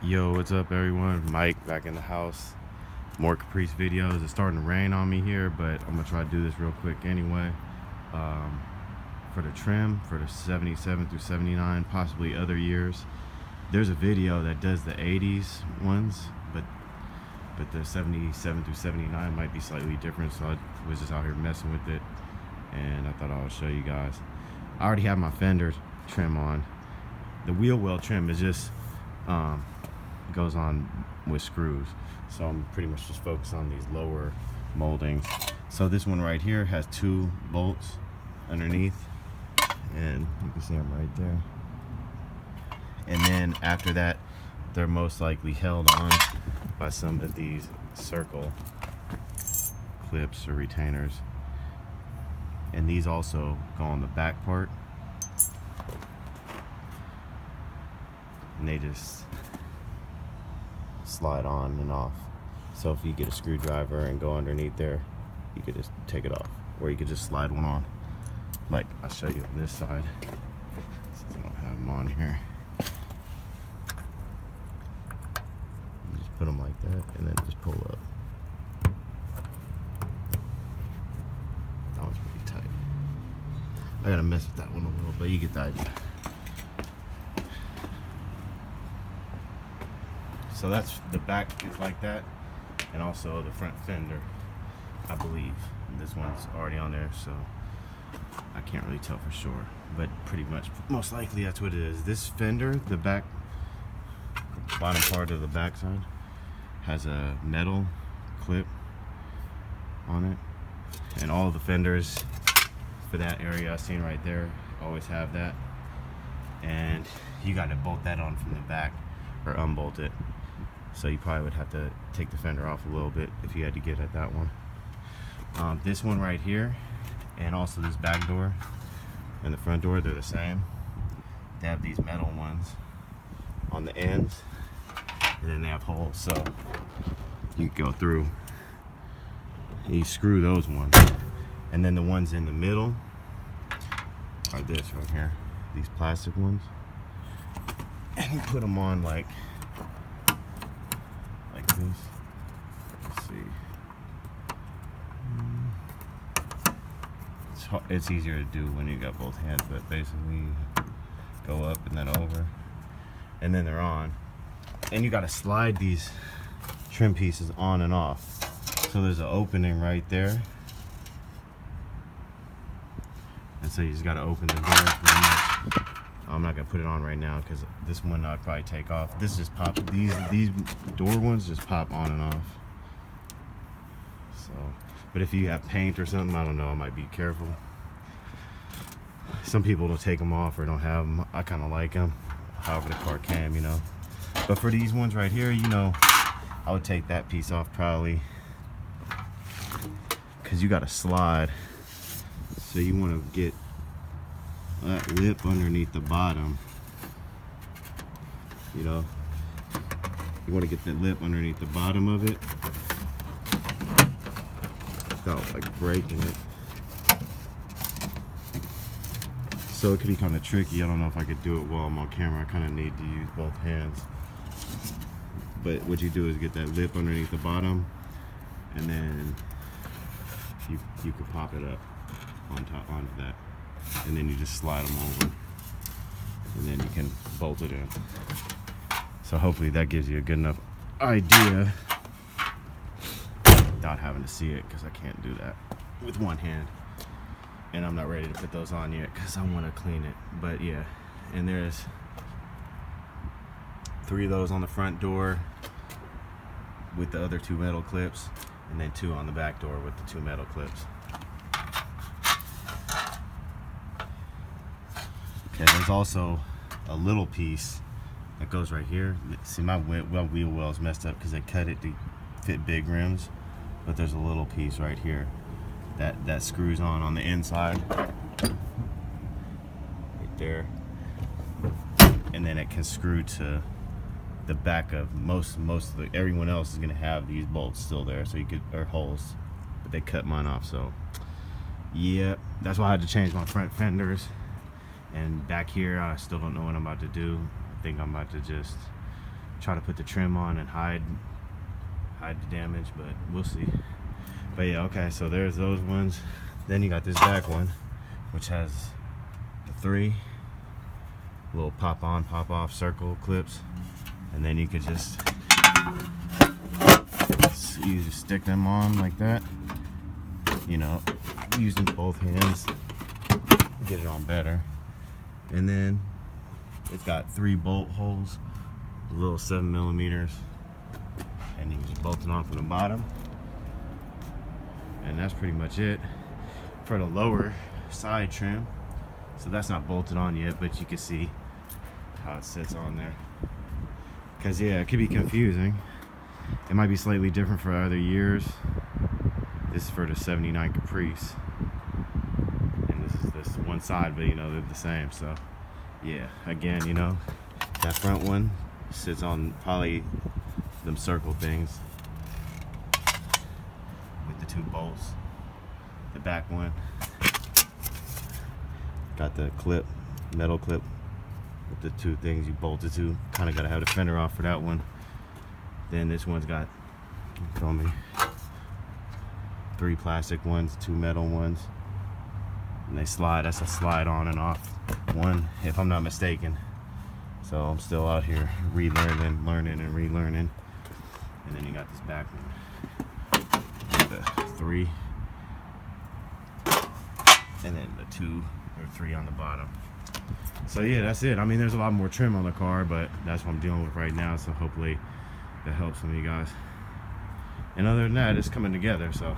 Yo, what's up everyone? Mike back in the house. More Caprice videos. It's starting to rain on me here, but I'm gonna try to do this real quick anyway. For the trim, for the 77 through 79, possibly other years. There's a video that does the 80s ones, but the 77 through 79 might be slightly different, so I was just out here messing with it, and I thought I would show you guys. I already have my fender trim on. The wheel well trim is just goes on with screws, so I'm pretty much just focused on these lower moldings. So this one right here has 2 bolts underneath, and you can see them right there. And then after that, they're most likely held on by some of these circle clips or retainers, and these also go on the back part, and they just slide on and off. So if you get a screwdriver and go underneath there, you could just take it off, or you could just slide one on. Like I'll show you on this side, since I don't have them on here. You just put them like that, and then just pull up. That one's pretty tight. I gotta mess with that one a little, but you get the idea. So that's the back is like that, and also the front fender, I believe. This one's already on there, so I can't really tell for sure, but pretty much, most likely that's what it is. This fender, the back, bottom part of the back side, has a metal clip on it, and all of the fenders for that area I've seen right there always have that, and you got to bolt that on from the back or unbolt it. So you probably would have to take the fender off a little bit if you had to get at that one. This one right here, and also this back door and the front door, they're the same. They have these metal ones on the ends, and then they have holes, so you can go through and you screw those ones. And then the ones in the middle are this right here, these plastic ones, and you put them on like this. Let's see. It's easier to do when you got both hands, but basically go up and then over, and then they're on. And you got to slide these trim pieces on and off. So there's an opening right there, and so you just got to open the door. I'm not gonna put it on right now because this one I'd probably take off. This just pop. These door ones just pop on and off. So, but if you have paint or something, I don't know, I might be careful. Some people don't take them off or don't have them. I kind of like them, however the car came, you know. But for these ones right here, you know, I would take that piece off probably, because you got to slide. So you want to get that lip underneath the bottom, you know. You want to get that lip underneath the bottom of it without like breaking it. So it could be kind of tricky. I don't know if I could do it while I'm on camera. I kind of need to use both hands. But what you do is get that lip underneath the bottom, and then you could pop it up on top onto that. And then you just slide them over, and then you can bolt it in. So hopefully that gives you a good enough idea without having to see it, because I can't do that with one hand, and I'm not ready to put those on yet because I want to clean it. But yeah, and there's 3 of those on the front door with the other 2 metal clips, and then 2 on the back door with the 2 metal clips. Okay, there's also a little piece that goes right here. See, my wheel well is messed up because they cut it to fit big rims, but there's a little piece right here that screws on the inside, right there, and then it can screw to the back of most of the. Everyone else is gonna have these bolts still there, so you could, or holes, but they cut mine off. So yeah, that's why I had to change my front fenders. And back here, I still don't know what I'm about to do. I think I'm about to just try to put the trim on and hide the damage, but we'll see. But yeah, okay, so there's those ones. Then you got this back one, which has the 3 little pop on, pop off circle clips, and then you could just you just stick them on like that, you know, using both hands, get it on better. And then it's got 3 bolt holes, little 7mm, and you can just bolt it on from the bottom, and that's pretty much it for the lower side trim. So that's not bolted on yet, but you can see how it sits on there, because yeah, it could be confusing. It might be slightly different for other years. This is for the 79 Caprice, and this is this one side, but you know, they're the same. So yeah, again, you know, that front one sits on probably them circle things with the 2 bolts. The back one got the clip, metal clip with the 2 things you bolted to. Kind of got to have the fender off for that one. Then this one's got, you feel me, 3 plastic ones, 2 metal ones, and they slide. That's a slide on and off one, if I'm not mistaken. So I'm still out here relearning, learning and relearning. And then you got this back one, the 3, and then the 2 or 3 on the bottom. So yeah, that's it. I mean, there's a lot more trim on the car, but that's what I'm dealing with right now. So hopefully that helps some of you guys. And other than that, it's coming together. So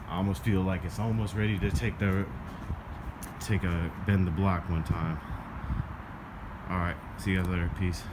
I almost feel like it's almost ready to take a bend the block one time. All right, see you guys later. Peace.